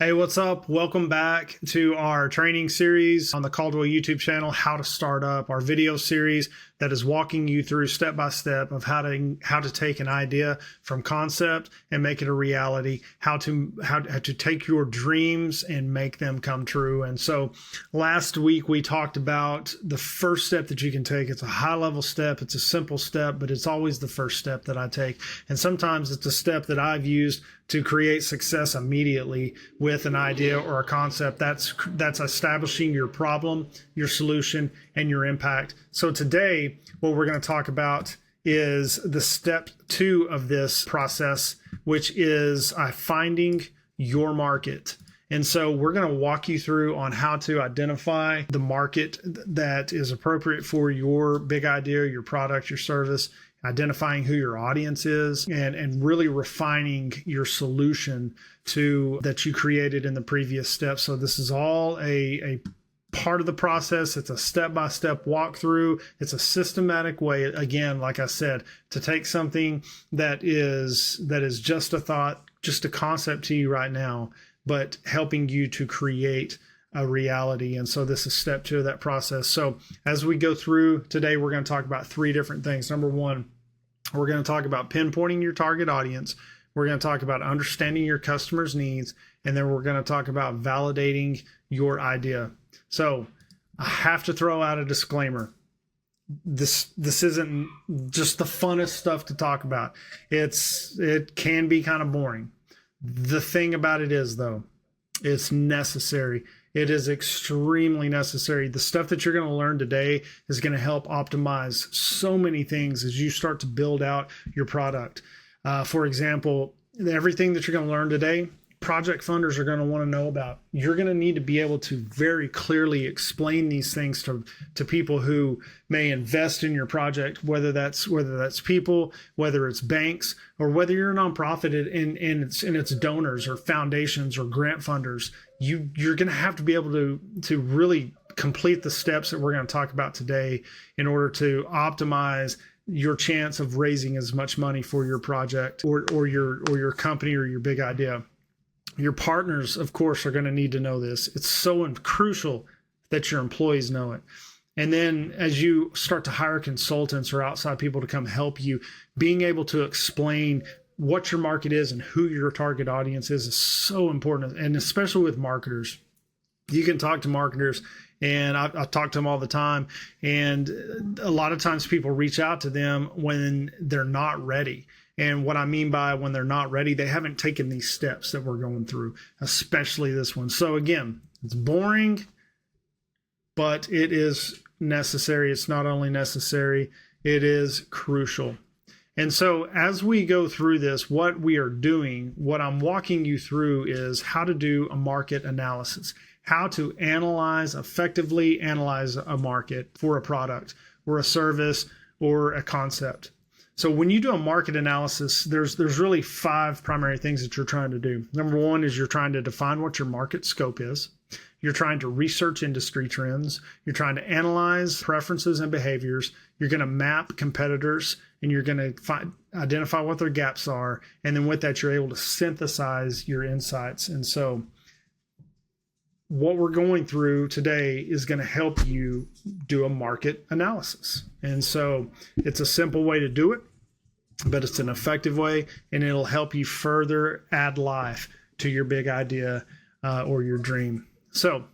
Hey, what's up? Welcome back to our training series on the Caldwell YouTube channel, How to Start Up, our video series that is walking you through step by step of how to take an idea from concept and make it a reality, how to take your dreams and make them come true. And so last week we talked about the first step that you can take. It's a high level step. It's a simple step, but it's always the first step that I take. And sometimes it's a step that I've used to create success immediately with an idea or a concept. That's establishing your problem, your solution, and your impact. So today, what we're going to talk about is the step 2 of this process, which is finding your market. And so we're going to walk you through on how to identify the market that is appropriate for your big idea, your product, your service, identifying who your audience is, and really refining your solution that you created in the previous step. So this is all a part of the process. It's a step-by-step walkthrough. It's a systematic way, again, like I said, to take something that is just a thought, just a concept to you right now, but helping you to create a reality. And so this is step 2 of that process. So as we go through today, we're going to talk about 3 different things. Number 1, we're going to talk about pinpointing your target audience. We're going to talk about understanding your customers' needs. And then we're going to talk about validating your idea. So I have to throw out a disclaimer. This isn't just the funnest stuff to talk about. It can be kind of boring. The thing about it is, though, it's necessary. It is extremely necessary. The stuff that you're going to learn today is going to help optimize so many things as you start to build out your product. For example, everything that you're going to learn today, project funders are going to want to know about. You're going to need to be able to very clearly explain these things to people who may invest in your project, whether that's people, whether it's banks, or whether you're a nonprofit and it's donors or foundations or grant funders. You're going to have to be able to really complete the steps that we're going to talk about today in order to optimize your chance of raising as much money for your project or your company or your big idea. Your partners, of course, are going to need to know this. It's so crucial that your employees know it. And then as you start to hire consultants or outside people to come help you, being able to explain what your market is and who your target audience is so important. And especially with marketers, you can talk to marketers, and I talk to them all the time. And a lot of times people reach out to them when they're not ready. And what I mean by when they're not ready, they haven't taken these steps that we're going through, especially this one. So again, it's boring, but it is necessary. It's not only necessary, it is crucial. And so as we go through this, what we are doing, what I'm walking you through is how to do a market analysis, how to effectively analyze a market for a product or a service or a concept. So when you do a market analysis, there's really 5 primary things that you're trying to do. Number 1 is you're trying to define what your market scope is. You're trying to research industry trends. You're trying to analyze preferences and behaviors. You're going to map competitors, and you're going to identify what their gaps are. And then with that, you're able to synthesize your insights. And so what we're going through today is going to help you do a market analysis. And so it's a simple way to do it, but it's an effective way, and it'll help you further add life to your big idea or your dream. So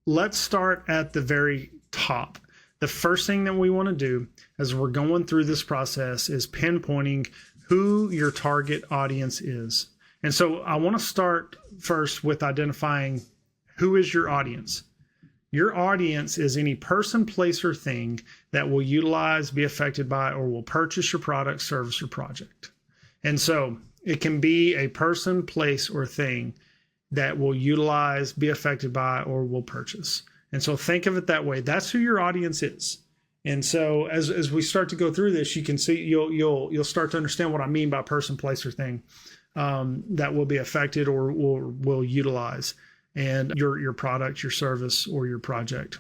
let's start at the very top. The first thing that we want to do as we're going through this process is pinpointing who your target audience is. And so I want to start first with identifying who is your audience. Your audience is any person, place, or thing that will utilize, be affected by, or will purchase your product, service, or project. And so it can be a person, place, or thing that will utilize, be affected by, or will purchase. And so think of it that way. That's who your audience is. And so as we start to go through this, you can see you'll start to understand what I mean by person, place, or thing that will be affected or will utilize and your product, your service, or your project.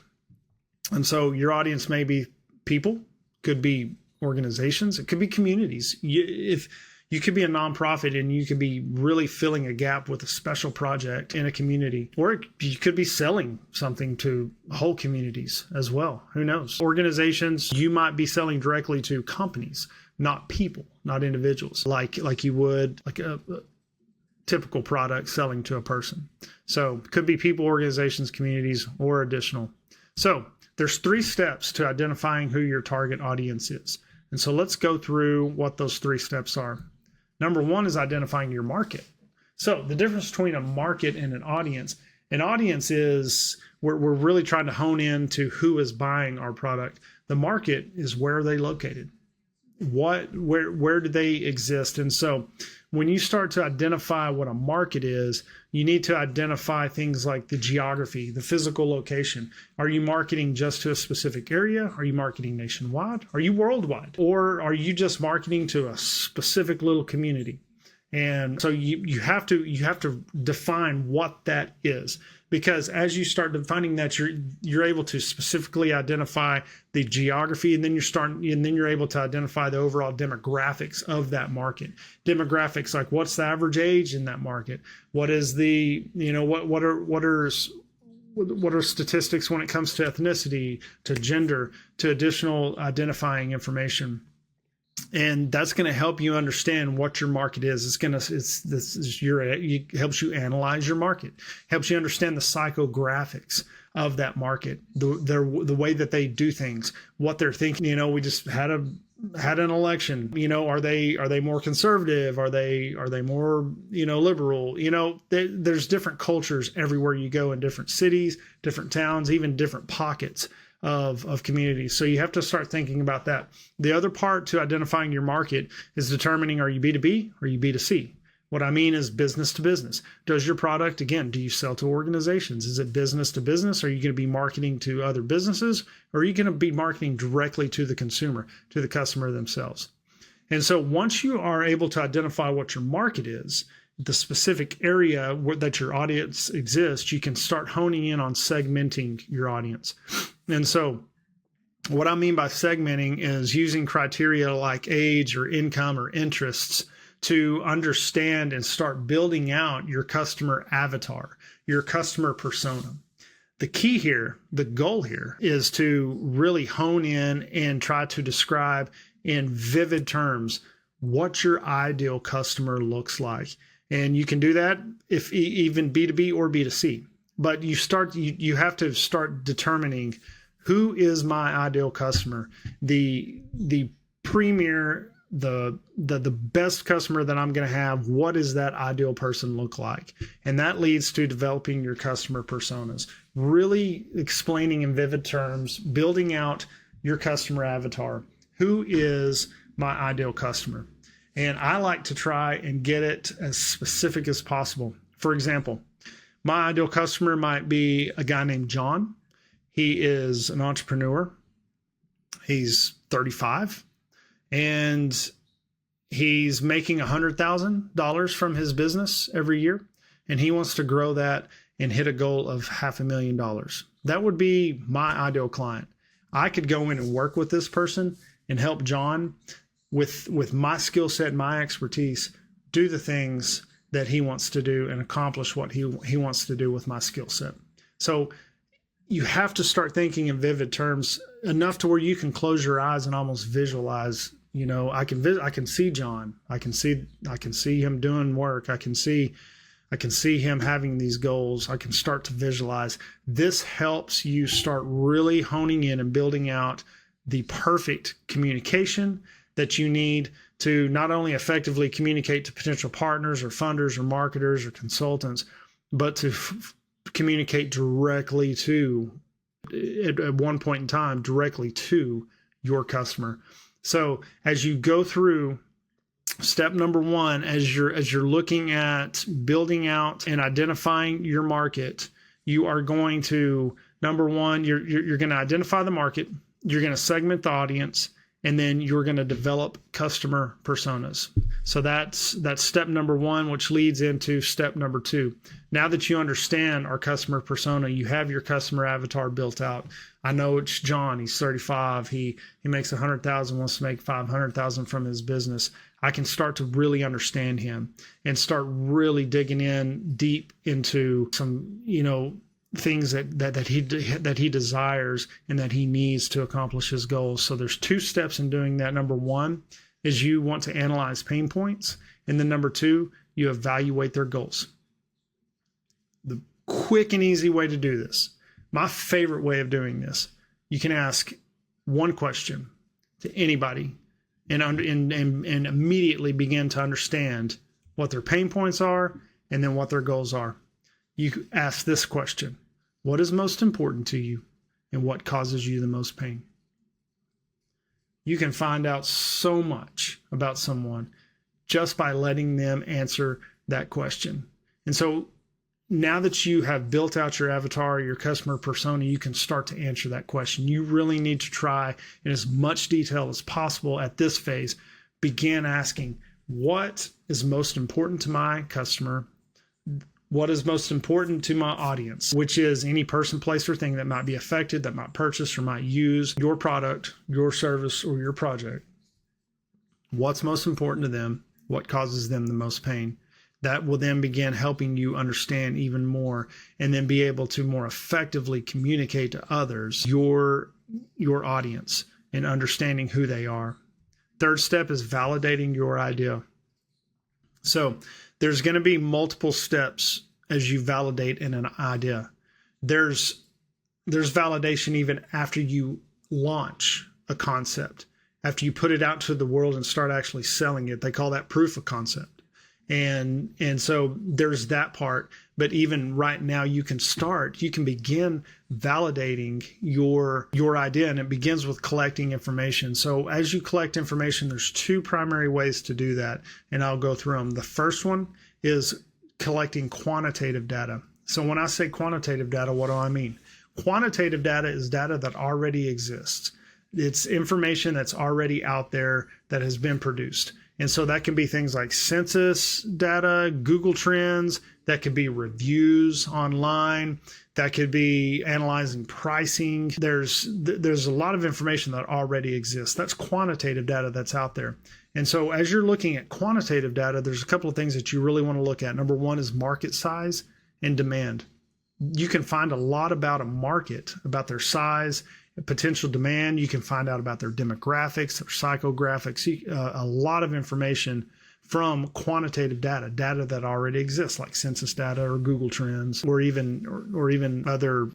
And so your audience may be people, could be organizations, it could be communities. If You could be a nonprofit and you could be really filling a gap with a special project in a community, or you could be selling something to whole communities as well. Who knows? Organizations, you might be selling directly to companies, not people, not individuals, like you would like a typical product selling to a person. So it could be people, organizations, communities, or additional. So there's 3 steps to identifying who your target audience is. And so let's go through what those 3 steps are. Number 1 is identifying your market. So the difference between a market and an audience is we're really trying to hone in to who is buying our product. The market is where are they located? Where do they exist? And so when you start to identify what a market is, you need to identify things like the geography, the physical location. Are you marketing just to a specific area? Are you marketing nationwide? Are you worldwide? Or are you just marketing to a specific little community? And so you have to define what that is, because as you start defining that, you're able to specifically identify the geography, and then you're able to identify the overall demographics of that market. Demographics like what's the average age in that market? What is what are statistics when it comes to ethnicity, to gender, to additional identifying information. And that's going to help you understand what your market is. It helps you analyze your market, helps you understand the psychographics of that market, the way that they do things, what they're thinking. We just had an election. Are they more conservative? Are they more liberal? There's different cultures everywhere you go, in different cities, different towns, even different pockets of communities. So you have to start thinking about that. The other part to identifying your market is determining, are you B2B or are you B2C? What I mean is business to business. Does your product, again, do you sell to organizations? Is it business to business? Are you going to be marketing to other businesses? Or are you going to be marketing directly to the consumer, to the customer themselves? And so once you are able to identify what your market is, the specific area that your audience exists, you can start honing in on segmenting your audience. And so what I mean by segmenting is using criteria like age or income or interests to understand and start building out your customer avatar, your customer persona. The key here, the goal here, is to really hone in and try to describe in vivid terms what your ideal customer looks like. And you can do that if even B2B or B2C. But you have to start determining, who is my ideal customer? The premier, the best customer that I'm going to have, what does that ideal person look like? And that leads to developing your customer personas, really explaining in vivid terms, building out your customer avatar. Who is my ideal customer? And I like to try and get it as specific as possible. For example, my ideal customer might be a guy named John. He is an entrepreneur. He's 35 and he's making $100,000 from his business every year. And he wants to grow that and hit a goal of $500,000. That would be my ideal client. I could go in and work with this person and help John with my skill set, my expertise, do the things that he wants to do and accomplish what he wants to do with my skill set. So you have to start thinking in vivid terms, enough to where you can close your eyes and almost visualize. I can see John. I can see him doing work. I can see him having these goals. I can start to visualize. This helps you start really honing in and building out the perfect communication that you need to not only effectively communicate to potential partners or funders or marketers or consultants, but to communicate directly to, at one point in time, directly to your customer. So as you go through step number 1, as you're looking at building out and identifying your market, you are going to, number 1, you're going to identify the market, you're going to segment the audience, and then you're going to develop customer personas. So that's step number 1, which leads into step number 2. Now that you understand our customer persona, you have your customer avatar built out. I know it's John. He's 35. He makes $100,000, wants to make $500,000 from his business. I can start to really understand him and start really digging in deep into some, things that he desires and that he needs to accomplish his goals. So there's 2 steps in doing that. Number 1 is you want to analyze pain points. And then number 2, you evaluate their goals. The quick and easy way to do this, my favorite way of doing this, you can ask one question to anybody and immediately begin to understand what their pain points are and then what their goals are. You ask this question: what is most important to you and what causes you the most pain? You can find out so much about someone just by letting them answer that question. And so now that you have built out your avatar, your customer persona, you can start to answer that question. You really need to try in as much detail as possible at this phase, begin asking, what is most important to my customer? What is most important to my audience, which is any person, place, or thing that might be affected, that might purchase or might use your product, your service, or your project. What's most important to them? What causes them the most pain? That will then begin helping you understand even more and then be able to more effectively communicate to others your audience and understanding who they are. Third step is validating your idea. So there's going to be multiple steps as you validate an idea. There's validation even after you launch a concept, after you put it out to the world and start actually selling it. They call that proof of concept. And so there's that part. But even right now, you can begin validating your idea, and it begins with collecting information. So as you collect information, there's 2 primary ways to do that, and I'll go through them. The first one is collecting quantitative data. So when I say quantitative data, what do I mean? Quantitative data is data that already exists. It's information that's already out there that has been produced. And so that can be things like census data, Google Trends, that could be reviews online, that could be analyzing pricing. There's a lot of information that already exists. That's quantitative data that's out there. And so as you're looking at quantitative data, there's a couple of things that you really want to look at. Number 1 is market size and demand. You can find a lot about a market, about their size, potential demand. You can find out about their demographics, their psychographics, a lot of information from quantitative data that already exists, like census data or Google Trends, or even other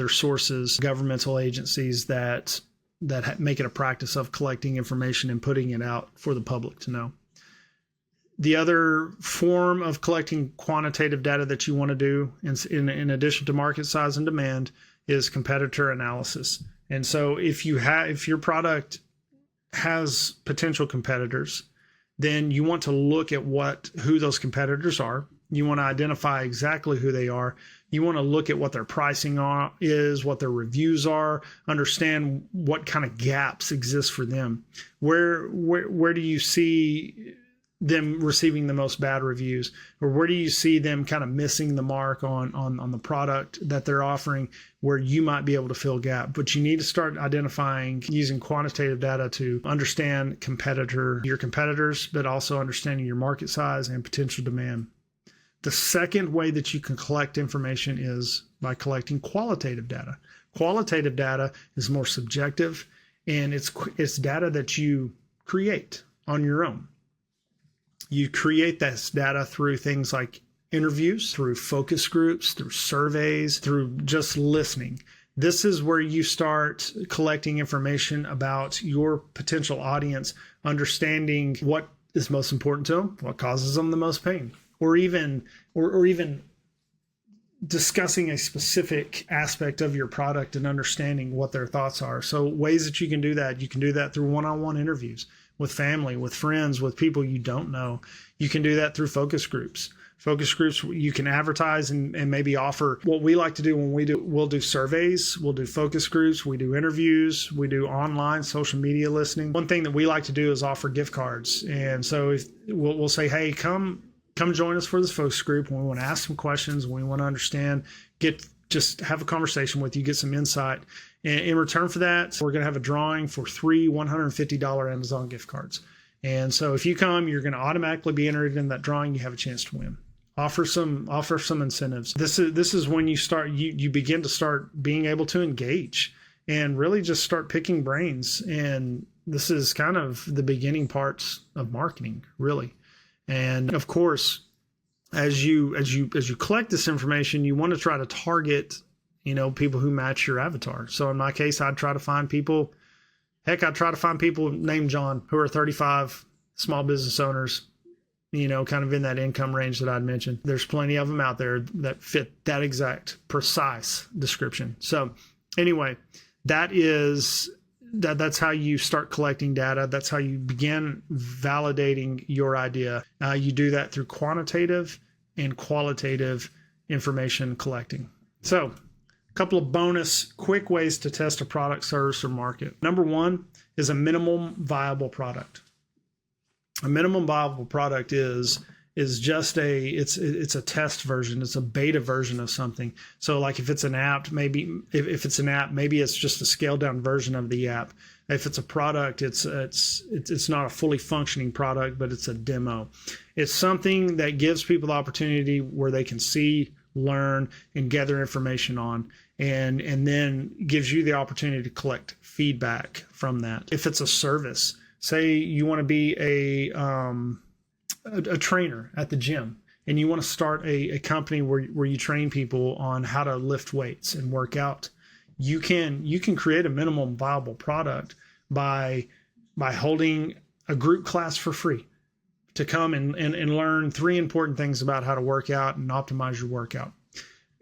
sources, governmental agencies that make it a practice of collecting information and putting it out for the public to know. The other form of collecting quantitative data that you want to do, in addition to market size and demand, is competitor analysis. And so if your product has potential competitors, then you want to look at who those competitors are. You want to identify exactly who they are. You want to look at what their pricing is, what their reviews are, understand what kind of gaps exist for them. Where do you see them receiving the most bad reviews, or where do you see them kind of missing the mark on the product that they're offering, where you might be able to fill a gap? But you need to start identifying, using quantitative data to understand your competitors, but also understanding your market size and potential demand. The second way that you can collect information is by collecting qualitative data. Qualitative data is more subjective, and it's data that you create on your own. You create this data through things like interviews, through focus groups, through surveys, through just listening. This is where you start collecting information about your potential audience, understanding what is most important to them, what causes them the most pain, or even discussing a specific aspect of your product and understanding what their thoughts are. So ways that you can do that through one-on-one interviews with family, with friends, with people you don't know. You can do that through focus groups. Focus groups, you can advertise and maybe offer. What we like to do we'll do surveys, we'll do focus groups, we do interviews, we do online social media listening. One thing that we like to do is offer gift cards. And so we'll say, hey, come join us for this focus group. We want to ask some questions. We want to understand, just have a conversation with you, get some insight. And in return for that, we're going to have a drawing for 3 $150 Amazon gift cards. And so if you come, you're going to automatically be entered in that drawing. You have a chance to win. Offer some incentives. This is when you begin to start being able to engage and really just start picking brains. And this is kind of the beginning parts of marketing, really. And of course, as you collect this information, you want to try to target, people who match your avatar. So in my case, I'd try to find people. Heck, I'd try to find people named John who are 35, small business owners, kind of in that income range that I'd mentioned. There's plenty of them out there that fit that exact precise description. So anyway, that's how you start collecting data. That's how you begin validating your idea. You do that through quantitative and qualitative information collecting. So a couple of bonus quick ways to test a product, service, or market. Number one is a minimum viable product. A minimum viable product is just it's a test version. It's a beta version of something. So like if it's an app, maybe it's just a scaled down version of the app. If it's a product, it's not a fully functioning product, but it's a demo. It's something that gives people the opportunity where they can see, learn, and gather information on, and then gives you the opportunity to collect feedback from that. If it's a service, say you want to be a trainer at the gym, and you want to start a company where you train people on how to lift weights and work out, you can create a minimum viable product by holding a group class for free to come and learn 3 important things about how to work out and optimize your workout.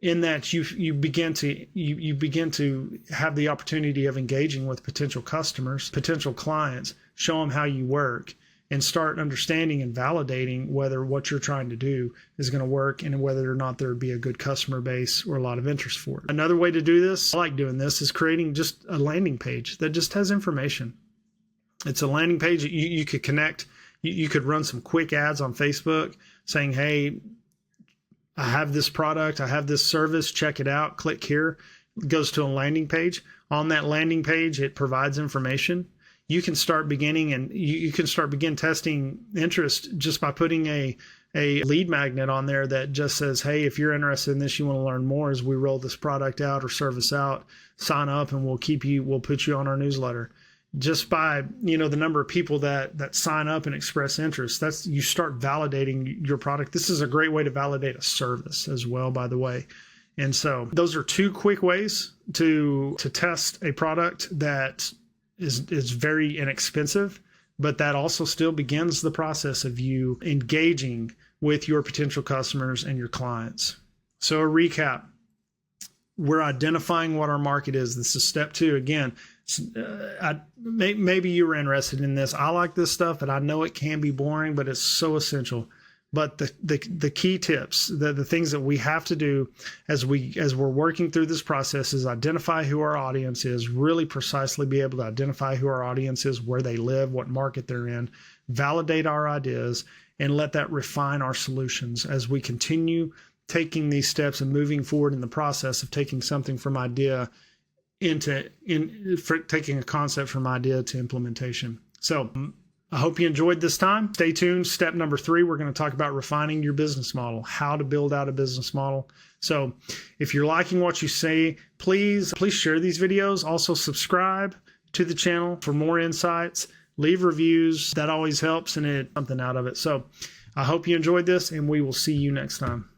In that you begin to have the opportunity of engaging with potential customers, potential clients, show them how you work, and start understanding and validating whether what you're trying to do is going to work and whether or not there would be a good customer base or a lot of interest for it. Another way to do this, I like doing this, is creating just a landing page that just has information. It's a landing page that you could connect. You could run some quick ads on Facebook saying, hey, I have this product, I have this service, check it out, click here. It goes to a landing page. On that landing page, it provides information. You can start begin testing interest just by putting a lead magnet on there that just says, hey, if you're interested in this, you want to learn more as we roll this product out or service out, sign up and we'll put you on our newsletter. Just by, the number of people that sign up and express interest, you start validating your product. This is a great way to validate a service as well, by the way. And so those are 2 quick ways to test a product that is very inexpensive, but that also still begins the process of you engaging with your potential customers and your clients. So a recap, we're identifying what our market is. This is step 2. Again, maybe you were interested in this. I like this stuff, and I know it can be boring, but it's so essential. But the key tips, the things that we have to do as we're working through this process is identify who our audience is, really precisely be able to identify who our audience is, where they live, what market they're in, validate our ideas, and let that refine our solutions as we continue taking these steps and moving forward in the process of taking something from idea taking a concept from idea to implementation. So I hope you enjoyed this time. Stay tuned. Step number 3, we're going to talk about refining your business model, how to build out a business model. So if you're liking what you see, please share these videos. Also subscribe to the channel for more insights. Leave reviews. That always helps and it something out of it. So I hope you enjoyed this, and we will see you next time.